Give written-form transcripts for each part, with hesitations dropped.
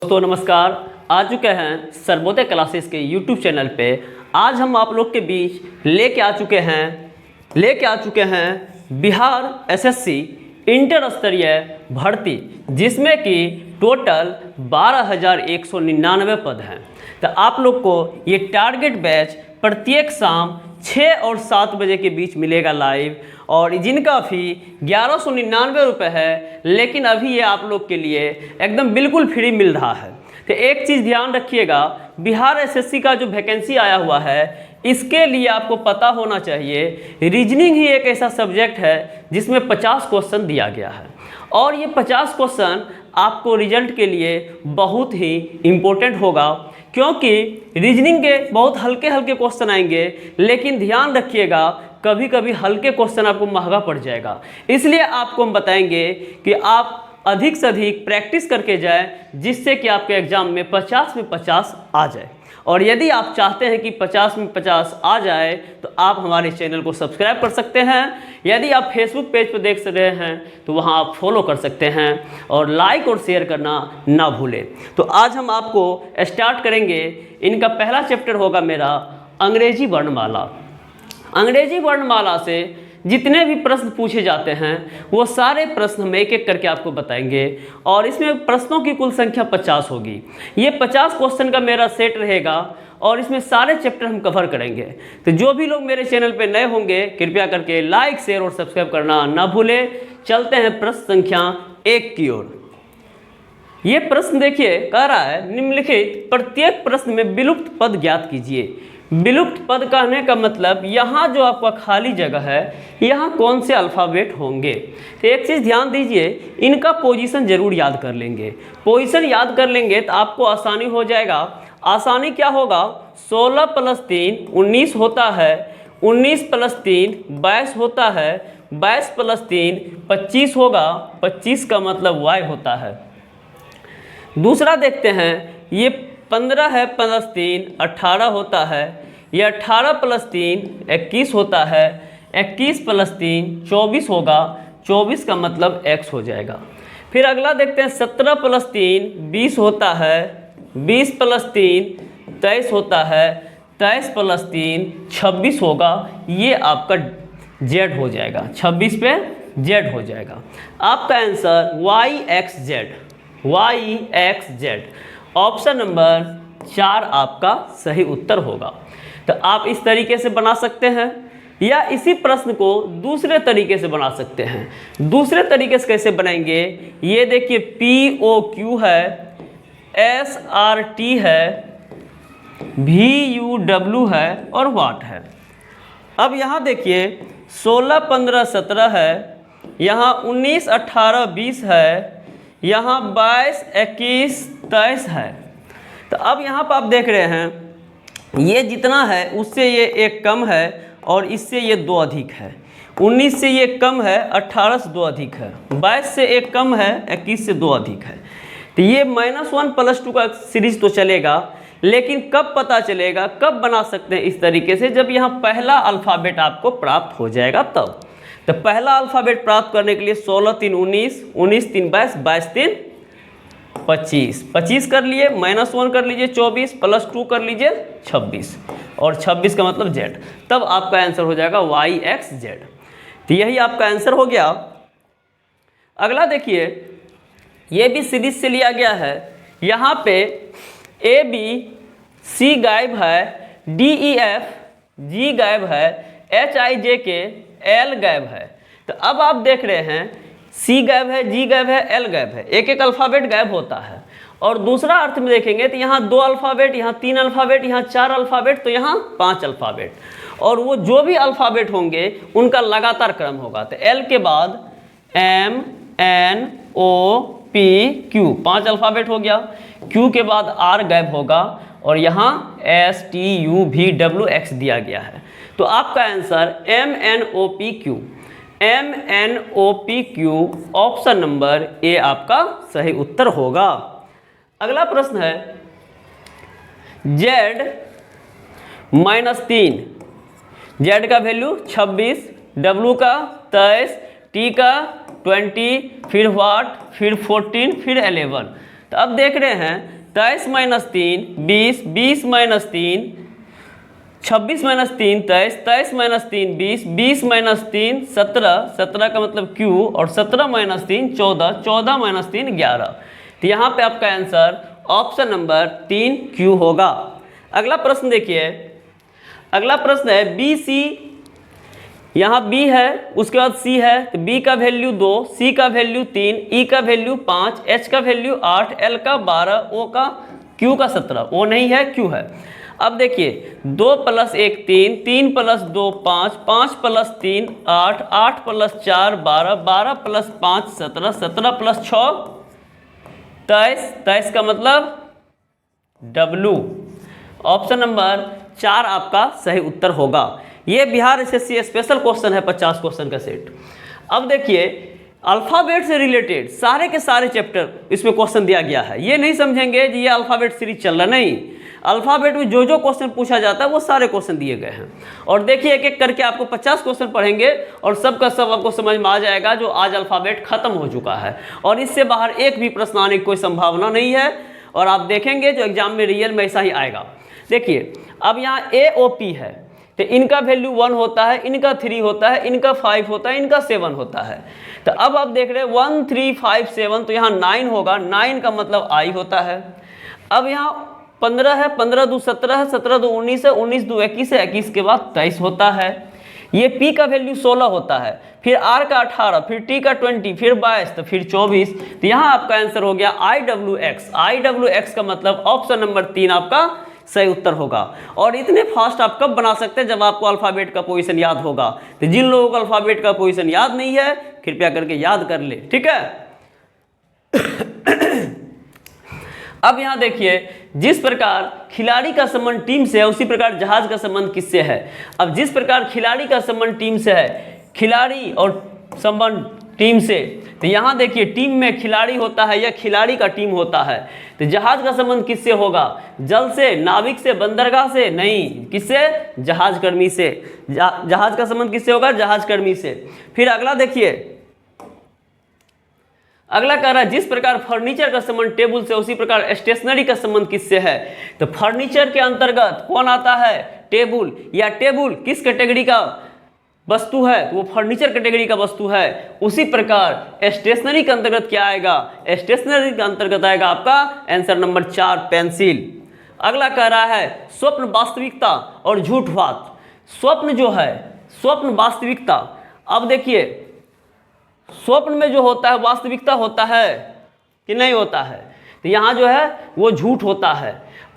दोस्तों नमस्कार। आ चुके हैं सर्वोदय क्लासेस के यूट्यूब चैनल पे। आज हम आप लोग के बीच लेके आ चुके हैं बिहार एसएससी इंटर स्तरीय भर्ती, जिसमें कि टोटल 12,199 पद हैं। तो आप लोग को ये टारगेट बैच प्रत्येक शाम 6 और 7 बजे के बीच मिलेगा लाइव, और जिनका फ़ी 1199 रुपये है, लेकिन अभी ये आप लोग के लिए एकदम बिल्कुल फ्री मिल रहा है। तो एक चीज़ ध्यान रखिएगा, बिहार एसएससी का जो वैकेंसी आया हुआ है, इसके लिए आपको पता होना चाहिए रीजनिंग ही एक ऐसा सब्जेक्ट है जिसमें 50 क्वेश्चन दिया गया है, और ये 50 क्वेश्चन आपको रिजल्ट के लिए बहुत ही इम्पोर्टेंट होगा, क्योंकि रीजनिंग के बहुत हल्के हल्के क्वेश्चन आएंगे, लेकिन ध्यान रखिएगा कभी कभी हल्के क्वेश्चन आपको महंगा पड़ जाएगा। इसलिए आपको हम बताएंगे कि आप अधिक से अधिक प्रैक्टिस करके जाएं, जिससे कि आपके एग्जाम में 50 में 50 आ जाए। और यदि आप चाहते हैं कि 50 में 50 आ जाए, तो आप हमारे चैनल को सब्सक्राइब कर सकते हैं। यदि आप फेसबुक पेज पर देख रहे हैं तो वहां आप फॉलो कर सकते हैं, और लाइक और शेयर करना ना भूलें। तो आज हम आपको स्टार्ट करेंगे। इनका पहला चैप्टर होगा मेरा अंग्रेजी वर्णमाला। अंग्रेजी वर्णमाला से जितने भी प्रश्न पूछे जाते हैं वो सारे प्रश्न हम एक एक करके आपको बताएंगे, और इसमें प्रश्नों की कुल संख्या 50 होगी। ये 50 क्वेश्चन का मेरा सेट रहेगा, और इसमें सारे चैप्टर हम कवर करेंगे। तो जो भी लोग मेरे चैनल पे नए होंगे, कृपया करके लाइक शेयर और सब्सक्राइब करना ना भूलें। चलते हैं प्रश्न संख्या 1 की ओर। ये प्रश्न देखिए, कह रहा है निम्नलिखित प्रत्येक प्रश्न में विलुप्त पद ज्ञात कीजिए। विलुप्त पद कहने का मतलब यहाँ जो आपका खाली जगह है, यहाँ कौन से अल्फ़ाबेट होंगे। तो एक चीज़ ध्यान दीजिए, इनका पोजीशन जरूर याद कर लेंगे। पोजीशन याद कर लेंगे तो आपको आसानी हो जाएगा। आसानी क्या होगा, 16 + 3 19 होता है, 19 + 3 22 होता है, 22 + 3 25 होगा, 25 का मतलब y होता है। दूसरा देखते हैं, ये 15 है + 3 18 होता है, यह 18 + 3 21 होता है, 21 + 3 24 होगा, 24 का मतलब x हो जाएगा। फिर अगला देखते हैं, 17 + 3 20 होता है, 20 + 3 23 होता है, 23 + 3 26 होगा। ये आपका z हो जाएगा, 26 पे z हो जाएगा। आपका आंसर YXZ ऑप्शन नंबर 4 आपका सही उत्तर होगा। तो आप इस तरीके से बना सकते हैं, या इसी प्रश्न को दूसरे तरीके से बना सकते हैं। दूसरे तरीके से कैसे बनाएंगे, ये देखिए POQ है, SRT है, VUW है और वाट है। अब यहाँ देखिए 16 15 17 है, यहाँ 19 18 20 है, यहाँ 22 21 23 है। तो अब यहाँ पर आप देख रहे हैं, ये जितना है उससे ये एक कम है, और इससे ये 2 अधिक है। 19 से ये कम है, 18 से 2 अधिक है, 22 से एक कम है, 21 से 2 अधिक है। तो ये -1 + 2 का सीरीज तो चलेगा, लेकिन कब पता चलेगा, कब बना सकते हैं इस तरीके से, जब यहाँ पहला अल्फ़ाबेट आपको प्राप्त हो जाएगा तब। तो पहला अल्फ़ाबेट प्राप्त करने के लिए 16 3 19, 19 3 22, 22 3 25, 25 कर लिए, -1 कर लीजिए 24, +2 कर लीजिए 26, और 26 का मतलब Z। तब आपका आंसर हो जाएगा YXZ। तो यही आपका आंसर हो गया। अगला देखिए, ये भी सीरीज से लिया गया है। यहाँ पे ABC गायब है, DEF G गायब है, HIJK L गायब है। तो अब आप देख रहे हैं, C गायब है, G गायब है, L गायब है, एक एक अल्फ़ाबेट गायब होता है। और दूसरा अर्थ में देखेंगे तो यहाँ 2 अल्फ़ाबेट, यहाँ 3 अल्फ़ाबेट, यहाँ 4 अल्फ़ाबेट, तो यहाँ 5 अल्फ़ाबेट, और वो जो भी अल्फ़ाबेट होंगे उनका लगातार क्रम होगा। तो L के बाद M N O P Q 5 alphabet हो गया, Q के बाद R गायब होगा, और यहाँ S T U V W X दिया गया है। तो आपका answer MNOPQ option number A आपका सही उत्तर होगा। अगला प्रश्न है, Z -3, Z का वैल्यू 26, W का 23, T का 20, फिर वाट, फिर 14, फिर 11। तो अब देख रहे हैं 23 minus 3 20, 20 minus 3 26 minus 3 23, 23 minus 3 20, 20 minus 3 17, 17 का मतलब Q, और 17 माइनस 3 14, 14 माइनस 3 11। तो यहाँ पे आपका आंसर ऑप्शन नंबर 3 Q होगा। अगला प्रश्न देखिए, अगला प्रश्न है बी सी, यहाँ B है उसके बाद C है, तो B का वैल्यू 2, C का वैल्यू 3, E का वैल्यू 5, H का वैल्यू 8, L का 12, O का Q का 17, O नहीं है Q है। अब देखिए 2 + 1 3, 3 + 2 5, 5 + 3 8, 8 + 4 12, 12 + 5 17, 17 + 6 23, 23 का मतलब W। ऑप्शन नंबर 4 आपका सही उत्तर होगा। ये बिहार एसएससी स्पेशल क्वेश्चन है, 50 क्वेश्चन का सेट। अब देखिए अल्फ़ाबेट से रिलेटेड सारे के सारे चैप्टर इसमें क्वेश्चन दिया गया है। ये नहीं समझेंगे कि ये अल्फ़ाबेट सीरीज चल रहा, नहीं, अल्फ़ाबेट में जो जो क्वेश्चन पूछा जाता है वो सारे क्वेश्चन दिए गए हैं। और देखिए एक एक करके आपको 50 क्वेश्चन पढ़ेंगे और सब का सब आपको समझ में आ जाएगा जो आज अल्फ़ाबेट खत्म हो चुका है, और इससे बाहर एक भी प्रश्न आने की कोई संभावना नहीं है। और आप देखेंगे जो एग्जाम में रियल में ऐसा ही आएगा। देखिए अब यहाँ AOP है, तो इनका वैल्यू 1 होता है, इनका 3 होता है, इनका 5 होता है, इनका 7 होता है। तो अब आप देख रहे हैं 1 3 5 7, तो यहाँ 9 होगा, 9 का मतलब I होता है। अब यहाँ 15 है, 15 2 17 है, 17 2 19 है, 19 2 21 है, 21 के बाद 23 होता है। ये P का वैल्यू 16 होता है, फिर R का 18, फिर T का 20, फिर 22, तो फिर 24। तो यहाँ आपका आंसर हो गया IWX। IWX का मतलब ऑप्शन नंबर 3 आपका सही उत्तर होगा। और इतने फास्ट आप कब बना सकते हैं जब आपको अल्फ़ाबेट का पोजीशन याद होगा। तो जिन लोगों को अल्फ़ाबेट का पोजीशन याद नहीं है कृपया करके याद कर ले, ठीक है। अब यहाँ देखिए जिस प्रकार खिलाड़ी का संबंध टीम से है उसी प्रकार जहाज का संबंध किससे है। अब जिस प्रकार खिलाड़ी का संबंध टीम से है, खिलाड़ी और संबंध टीम से, तो यहाँ देखिए टीम में खिलाड़ी होता है या खिलाड़ी का टीम होता है। तो जहाज का संबंध किससे होगा, जल से, नाविक से, बंदरगाह से, नहीं, किससे, जहाज कर्मी से। जहाज का संबंध किससे होगा, जहाज कर्मी से। फिर अगला देखिए, अगला कह रहा है जिस प्रकार फर्नीचर का संबंध टेबल से उसी प्रकार स्टेशनरी का संबंध किससे है। तो फर्नीचर के अंतर्गत कौन आता है, टेबल, या टेबल किस कैटेगरी का वस्तु है, तो वो फर्नीचर कैटेगरी का वस्तु है। उसी प्रकार स्टेशनरी के अंतर्गत क्या आएगा, स्टेशनरी के अंतर्गत आएगा आपका आंसर नंबर 4 पेंसिल। अगला कह रहा है स्वप्न वास्तविकता और झूठ बात। स्वप्न जो है, स्वप्न वास्तविकता। अब देखिए स्वप्न में जो होता है वास्तविकता होता है कि नहीं होता है, तो यहाँ जो है वो झूठ होता है।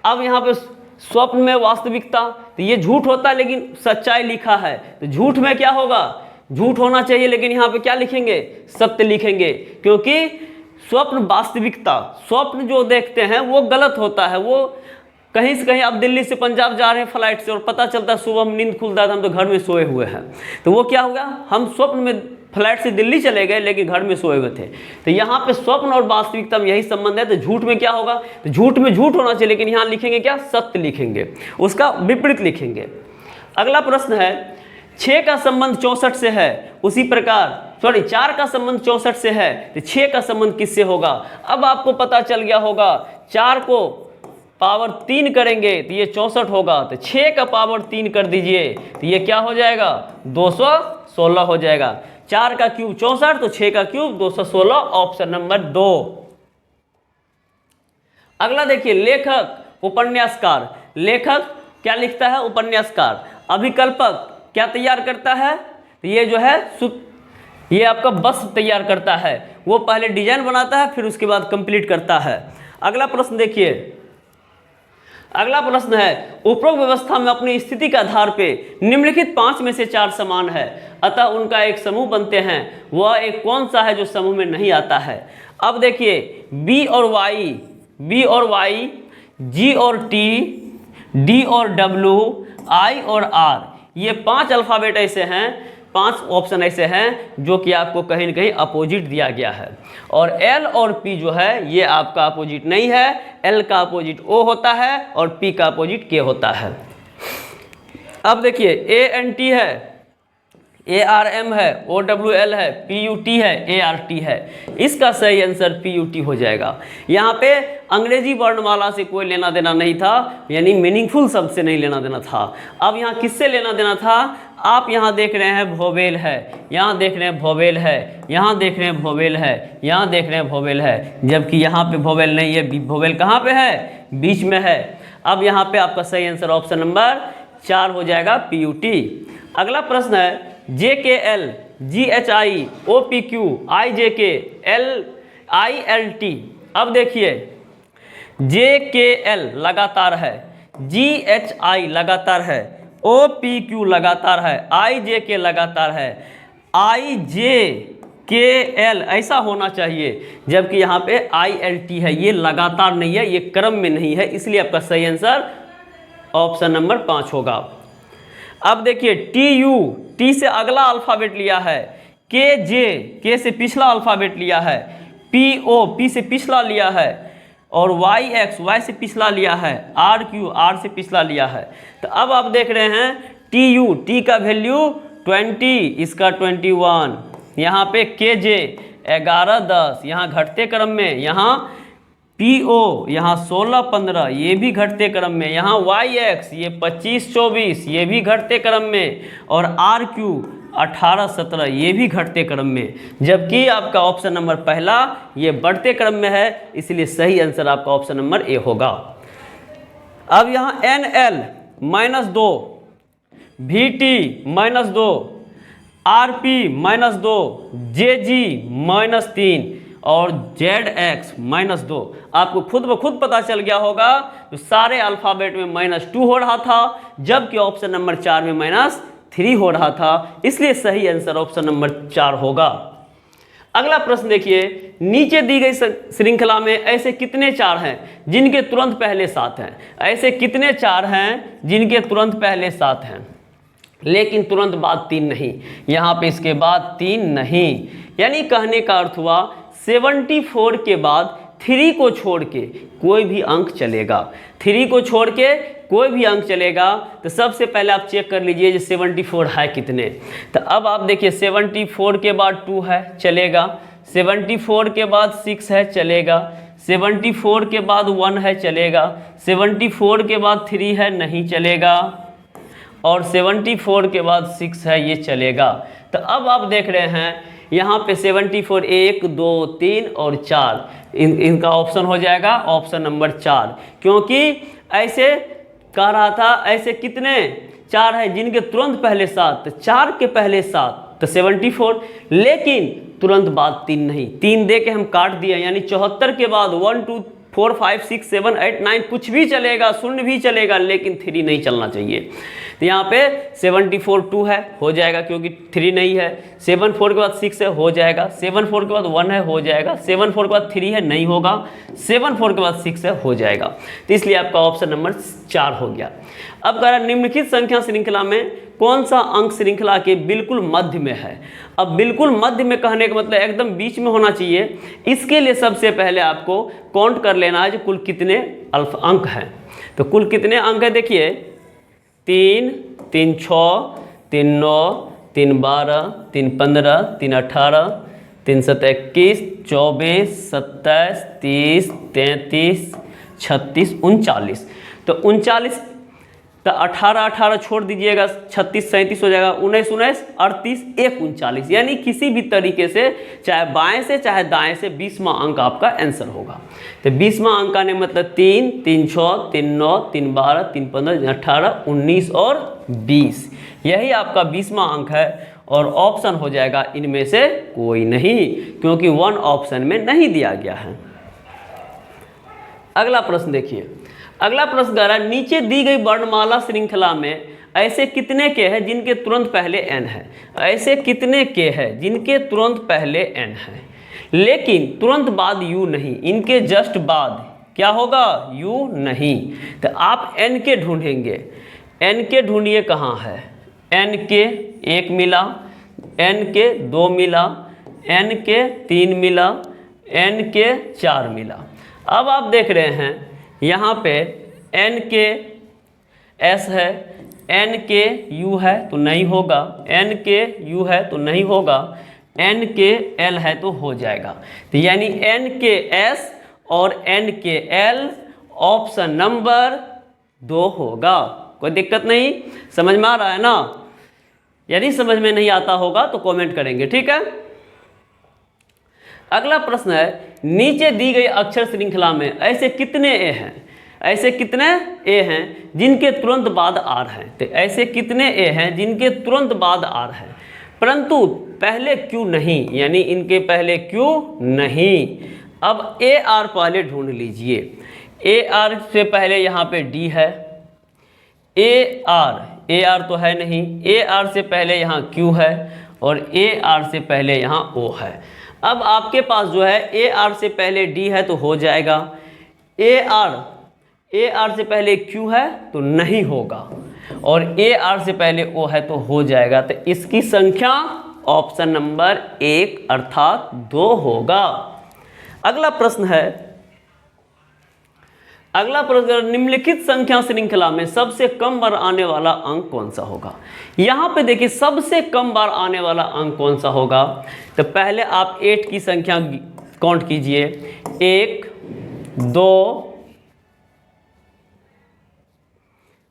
अब यहाँ पे स्वप्न में वास्तविकता, तो ये झूठ होता है लेकिन सच्चाई लिखा है, तो झूठ में क्या होगा, झूठ होना चाहिए, लेकिन यहाँ पे क्या लिखेंगे, सत्य लिखेंगे, क्योंकि स्वप्न वास्तविकता, स्वप्न जो देखते हैं वो गलत होता है। वो कहीं से कहीं आप दिल्ली से पंजाब जा रहे हैं फ्लाइट से और पता चलता है सुबह में नींद खुलता है हम तो घर में सोए हुए हैं, तो वो क्या होगा, हम स्वप्न में फ्लाइट से दिल्ली चले गए लेकिन घर में सोए हुए थे। तो यहाँ पे स्वप्न और वास्तविकता में यही संबंध है। तो झूठ में क्या होगा, तो झूठ में झूठ होना चाहिए, लेकिन यहाँ लिखेंगे क्या, सत्य लिखेंगे, उसका विपरीत लिखेंगे। अगला प्रश्न है 6 का संबंध 64 से है, उसी प्रकार 4 का संबंध 64 से है, तो 6 का संबंध किससे होगा। अब आपको पता चल गया होगा 4 को पावर 3 करेंगे तो ये 64 होगा, तो 6 का पावर 3 कर दीजिए तो ये क्या हो जाएगा, 216 हो जाएगा। 4 का क्यूब 64, तो 6 का क्यूब 216, ऑप्शन नंबर 2। अगला देखिए लेखक उपन्यासकार। लेखक क्या लिखता है, उपन्यासकार। अभिकल्पक क्या तैयार करता है, तो ये जो है ये आपका बस तैयार करता है, वो पहले डिजाइन बनाता है फिर उसके बाद कंप्लीट करता है। अगला प्रश्न देखिए, अगला प्रश्न है उपरोक्त व्यवस्था में अपनी स्थिति के आधार पे निम्नलिखित 5 में से 4 समान है, अतः उनका एक समूह बनते हैं, वह एक कौन सा है जो समूह में नहीं आता है। अब देखिए बी और वाई, जी और टी, डी और डब्ल्यू, आई और आर, ये 5 अल्फ़ाबेट ऐसे हैं, 5 ऑप्शन ऐसे हैं जो कि आपको कहीं न कहीं अपोजिट दिया गया है। और एल और पी जो है ये आपका अपोजिट नहीं है, एल का अपोजिट ओ होता है और पी का अपोजिट के होता है। अब देखिए ए एन टी है, ARM है, OWL है, PUT है, ART है। इसका सही आंसर PUT हो जाएगा। यहाँ पे अंग्रेजी वर्णमाला से कोई लेना देना नहीं था, यानी मीनिंगफुल शब्द से नहीं लेना देना था। अब यहाँ किससे लेना देना था? आप यहाँ देख रहे हैं वोवेल है, यहाँ देख रहे हैं वोवेल है, यहाँ देख रहे हैं वोवेल है, यहाँ देख रहे हैं वोवेल है, जबकि यहाँ पे वोवेल नहीं है। वोवेल कहाँ पे है? बीच में है। अब यहाँ पे आपका सही आंसर ऑप्शन नंबर 4 हो जाएगा, PUT। अगला प्रश्न है JKL GHI OPQ IJK LILT। अब देखिए JKL लगातार है, GHI लगातार है, OPQ लगातार है, IJK लगातार है, IJKL ऐसा होना चाहिए, जबकि यहाँ पे ILT है, ये लगातार नहीं है, ये क्रम में नहीं है, इसलिए आपका सही आंसर ऑप्शन नंबर 5 होगा। अब देखिए TU, T से अगला अल्फ़ाबेट लिया है, KJ, K से पिछला अल्फ़ाबेट लिया है, PO, P से पिछला लिया है, और YX, Y से पिछला लिया है, RQ, R से पिछला लिया है। तो अब आप देख रहे हैं TU, T का वैल्यू 20, इसका 21, यहाँ पे KJ 11 10, यहाँ घटते क्रम में, यहाँ PO यहाँ 16 15, ये भी घटते क्रम में, यहाँ YX ये 25 24, ये भी घटते क्रम में, और RQ 18 17, ये भी घटते क्रम में, जबकि आपका ऑप्शन नंबर पहला ये बढ़ते क्रम में है, इसलिए सही आंसर आपका ऑप्शन नंबर ए होगा। अब यहाँ NL -2, VT -2, RP -2, JG -3 और ZX -2। आपको खुद ब खुद पता चल गया होगा तो सारे अल्फ़ाबेट में -2 हो रहा था, जबकि ऑप्शन नंबर 4 में -3 हो रहा था, इसलिए सही आंसर ऑप्शन नंबर 4 होगा। अगला प्रश्न देखिए, नीचे दी गई श्रृंखला में ऐसे कितने 4 हैं जिनके तुरंत पहले 7 हैं? ऐसे कितने 4 हैं जिनके तुरंत पहले 7 हैं लेकिन तुरंत बाद 3 नहीं? यहाँ पे इसके बाद 3 नहीं, यानी कहने का अर्थ हुआ 74 के बाद 3 को छोड़ के कोई भी अंक चलेगा। 3 को छोड़ के कोई भी अंक चलेगा। तो सबसे पहले आप चेक कर लीजिए जो 74 है कितने। तो अब आप देखिए 74 के बाद 2 है, चलेगा। 74 के बाद 6 है, चलेगा। 74 के बाद 1 है, चलेगा। 74 के बाद 3 है, नहीं चलेगा। और 74 के बाद 6 है, ये चलेगा। तो अब आप देख रहे हैं यहाँ पे 74 1 2 3 और 4, इनका ऑप्शन हो जाएगा ऑप्शन नंबर 4, क्योंकि ऐसे कह रहा था ऐसे कितने 4 है जिनके तुरंत पहले 7, तो 4 के पहले 7 तो 74, लेकिन तुरंत बाद 3 नहीं, 3 दे के हम काट दिए, यानी 74 के बाद 1 2 4 5 6 7 8 9 कुछ भी चलेगा, शून्य भी चलेगा, लेकिन 3 नहीं चलना चाहिए। तो यहाँ पे 74 2 है, हो जाएगा क्योंकि 3 नहीं है। 74 के बाद 6 है, हो जाएगा। 74 के बाद 1 है, हो जाएगा। 74 के बाद 3 है, नहीं होगा। 74 के बाद 6 है, हो जाएगा। तो इसलिए आपका ऑप्शन नंबर 4 हो गया। अब कह रहा है निम्नलिखित संख्या श्रृंखला में कौन सा अंक श्रृंखला के बिल्कुल मध्य में है? अब बिल्कुल मध्य में कहने का मतलब एकदम बीच में होना चाहिए। इसके लिए सबसे पहले आपको काउंट कर लेना है जो कुल कितने अंक हैं। तो कुल कितने अंक है देखिए, 3 3 6 3 9 3 12 3 15 3 18 3 7 21 24 27 30 33 36 39। तो 39 तो 18 18 छोड़ दीजिएगा, 36 37 हो जाएगा, 19 19 38 1 39, यानी किसी भी तरीके से चाहे बाएं से चाहे दाएं से 20वां अंक आपका आंसर होगा। तो 20वां अंक आने मतलब 3 3 6 3 9 3 12 3 15 3 18 19 और 20, यही आपका 20वां अंक है। और ऑप्शन हो जाएगा इनमें से कोई नहीं, क्योंकि 1 ऑप्शन में नहीं दिया गया है। अगला प्रश्न देखिए, अगला प्रश्न कह रहा है नीचे दी गई वर्णमाला श्रृंखला में ऐसे कितने के हैं जिनके तुरंत पहले n है? ऐसे कितने के हैं जिनके तुरंत पहले n है लेकिन तुरंत बाद u नहीं, इनके जस्ट बाद क्या होगा? u नहीं। तो आप n के ढूंढेंगे, n के ढूंढिए कहाँ है? n के 1 मिला, n के 2 मिला, n के 3 मिला, n के 4 मिला। अब आप देख रहे हैं यहाँ पे n के s है, एन के यू है तो नहीं होगा, एन के यू है तो नहीं होगा, एन के एल है तो हो जाएगा। तो यानी एन के एस और एन के एल ऑप्शन नंबर 2 होगा। कोई दिक्कत नहीं, समझ में आ रहा है ना? यदि समझ में नहीं आता होगा तो कमेंट करेंगे, ठीक है। अगला प्रश्न है, नीचे दी गई अक्षर श्रृंखला में ऐसे कितने ए हैं, ऐसे कितने ए हैं जिनके तुरंत बाद आर है। तो ऐसे कितने ए हैं जिनके तुरंत बाद आर है परंतु पहले क्यों नहीं, यानी इनके पहले क्यों नहीं। अब ए आर पहले ढूंढ लीजिए। ए आर से पहले यहाँ पे डी है, ए आर तो है नहीं, ए आर से पहले यहाँ क्यू है और ए आर से पहले यहाँ ओ है। अब आपके पास जो है ए आर से पहले डी है तो हो जाएगा, ए आर से पहले क्यू है तो नहीं होगा और ए आर से पहले ओ है तो हो जाएगा। तो इसकी संख्या ऑप्शन नंबर 1 अर्थात 2 होगा। अगला प्रश्न है, अगला प्रश्न, निम्नलिखित संख्या श्रृंखला में सबसे कम बार आने वाला अंक कौन सा होगा। यहाँ पे देखिए सबसे कम बार आने वाला अंक कौन सा होगा। तो पहले आप 8 की संख्या काउंट कीजिए, 1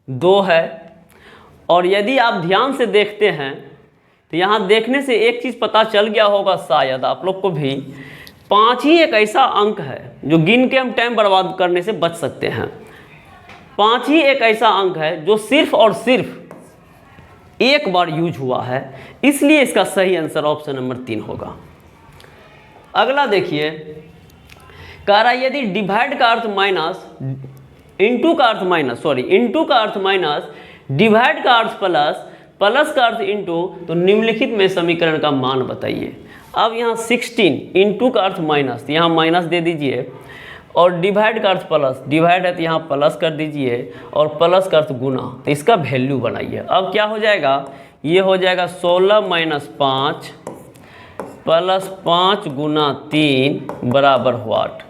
2 है। और यदि आप ध्यान से देखते हैं तो यहाँ देखने से एक चीज़ पता चल गया होगा शायद आप लोग को भी, 5 ही एक ऐसा अंक है जो गिन के हम टाइम बर्बाद करने से बच सकते हैं। 5 ही एक ऐसा अंक है जो सिर्फ और सिर्फ एक बार यूज हुआ है, इसलिए इसका सही आंसर ऑप्शन नंबर 3 होगा। अगला देखिए, कह रहा है यदि डिवाइड का अर्थ माइनस, इंटू का अर्थ माइनस, इंटू का अर्थ माइनस, डिवाइड का अर्थ प्लस, प्लस का अर्थ इंटू, तो निम्नलिखित में समीकरण का मान बताइए। अब यहाँ 16 इंटू का अर्थ माइनस, यहाँ माइनस दे दीजिए और डिवाइड का अर्थ प्लस, डिवाइड है तो यहाँ प्लस कर दीजिए और प्लस का अर्थ गुना, तो इसका वैल्यू बनाइए। अब क्या हो जाएगा, ये हो जाएगा 16 माइनस 5 प्लस 5 गुना 3 बराबर व्हाट।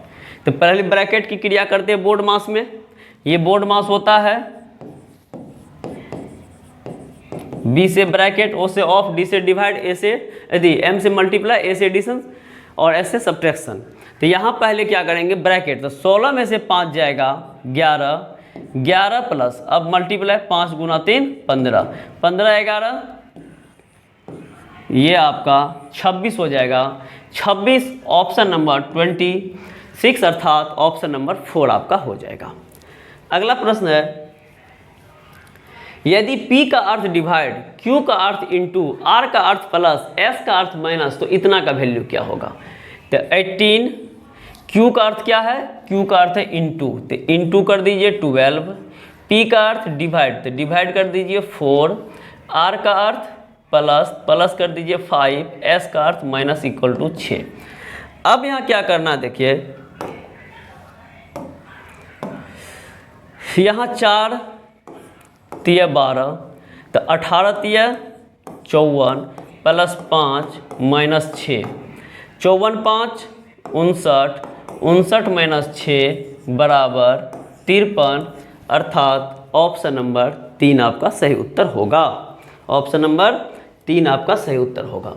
तो पहले ब्रैकेट की क्रिया करते हैं बोर्ड मास में, ये बोर्ड मास होता है बी से ब्रैकेट, ओ से ऑफ, डी से डिवाइड, ए से यदि एम से मल्टीप्लाई, ए से एडिशन और एस से सब्ट्रैक्शन। तो यहाँ पहले क्या करेंगे ब्रैकेट, तो 16 में से 5 जाएगा 11, 11 प्लस अब मल्टीप्लाई 5 गुना 3 15, 15 11 ये आपका 26 हो जाएगा। 26 ऑप्शन नंबर 26 अर्थात ऑप्शन नंबर 4 आपका हो जाएगा। अगला प्रश्न है, यदि P का अर्थ डिवाइड, Q का अर्थ इंटू, R का अर्थ प्लस, S का अर्थ माइनस, तो इतना का वैल्यू क्या होगा। तो 18, Q का अर्थ क्या है, Q का अर्थ है इंटू, तो इंटू कर दीजिए 12, P का अर्थ डिवाइड, तो डिवाइड कर दीजिए 4, R का अर्थ प्लस, प्लस कर दीजिए 5, S का अर्थ माइनस इक्वल टू 6। अब यहाँ क्या करना है देखिए, यहाँ 4 तिया 12, तो 18 तिया 54 प्लस 5 माइनस 6, 54 5 59, 59 माइनस 6 बराबर 53 अर्थात ऑप्शन नंबर 3 आपका सही उत्तर होगा। ऑप्शन नंबर 3 आपका सही उत्तर होगा।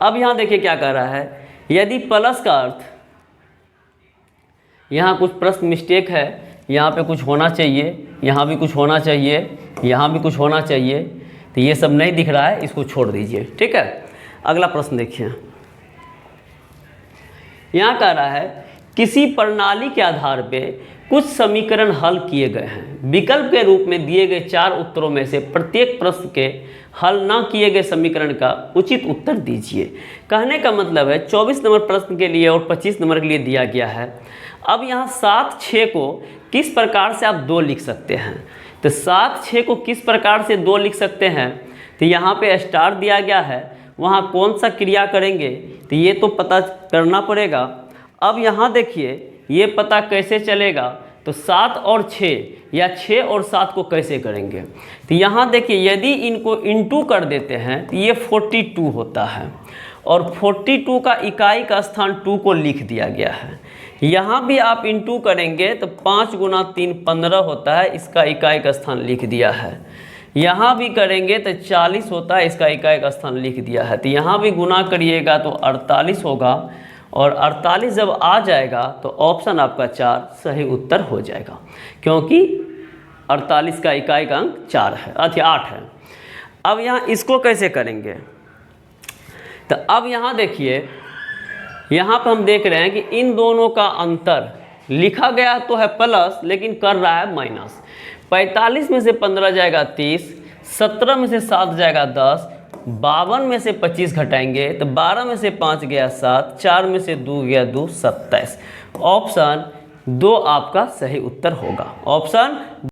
अब यहाँ देखिए क्या कह रहा है, यदि प्लस का अर्थ, यहाँ कुछ प्रश्न मिस्टेक है, यहाँ पे कुछ होना चाहिए, यहाँ भी कुछ होना चाहिए, यहाँ भी कुछ होना चाहिए, तो ये सब नहीं दिख रहा है, इसको छोड़ दीजिए, ठीक है। अगला प्रश्न देखिए, यहाँ कह रहा है किसी प्रणाली के आधार पे कुछ समीकरण हल किए गए हैं, विकल्प के रूप में दिए गए 4 उत्तरों में से प्रत्येक प्रश्न के हल ना किए गए समीकरण का उचित उत्तर दीजिए। कहने का मतलब है 24 नंबर प्रश्न के लिए और 25 नंबर के लिए दिया गया है। अब यहाँ 7 6 को किस प्रकार से आप 2 लिख सकते हैं, तो 7 6 को किस प्रकार से 2 लिख सकते हैं, तो यहाँ पे स्टार दिया गया है, वहाँ कौन सा क्रिया करेंगे तो ये तो पता करना पड़ेगा। अब यहाँ देखिए ये पता कैसे चलेगा, तो 7 और 6 या 6 और 7 को कैसे करेंगे, तो यहाँ देखिए यदि इनको इंटू कर देते हैं तो ये 42 होता है और 42 का इकाई का स्थान 2 को लिख दिया गया है। यहाँ भी आप इंटू करेंगे तो 5 गुना 3 15 होता है, इसका इकाई का स्थान लिख दिया है। यहाँ भी करेंगे तो 40 होता है, इसका इकाई का स्थान लिख दिया है। तो यहाँ भी गुना करिएगा तो 48 होगा, और 48 जब आ जाएगा तो ऑप्शन आपका 4 सही उत्तर हो जाएगा, क्योंकि 48 का इकाई का अंक 4 है, 8 है। अब यहाँ इसको कैसे करेंगे, तो अब यहाँ देखिए, यहाँ पर हम देख रहे हैं कि इन दोनों का अंतर लिखा गया तो है प्लस, लेकिन कर रहा है माइनस। 45 में से 15 जाएगा 30, 17 में से 7 जाएगा 10, 52 में से 25 घटाएंगे तो 12 में से 5 गया 7, 4 में से 2 गया 2, 27। ऑप्शन 2 आपका सही उत्तर होगा। ऑप्शन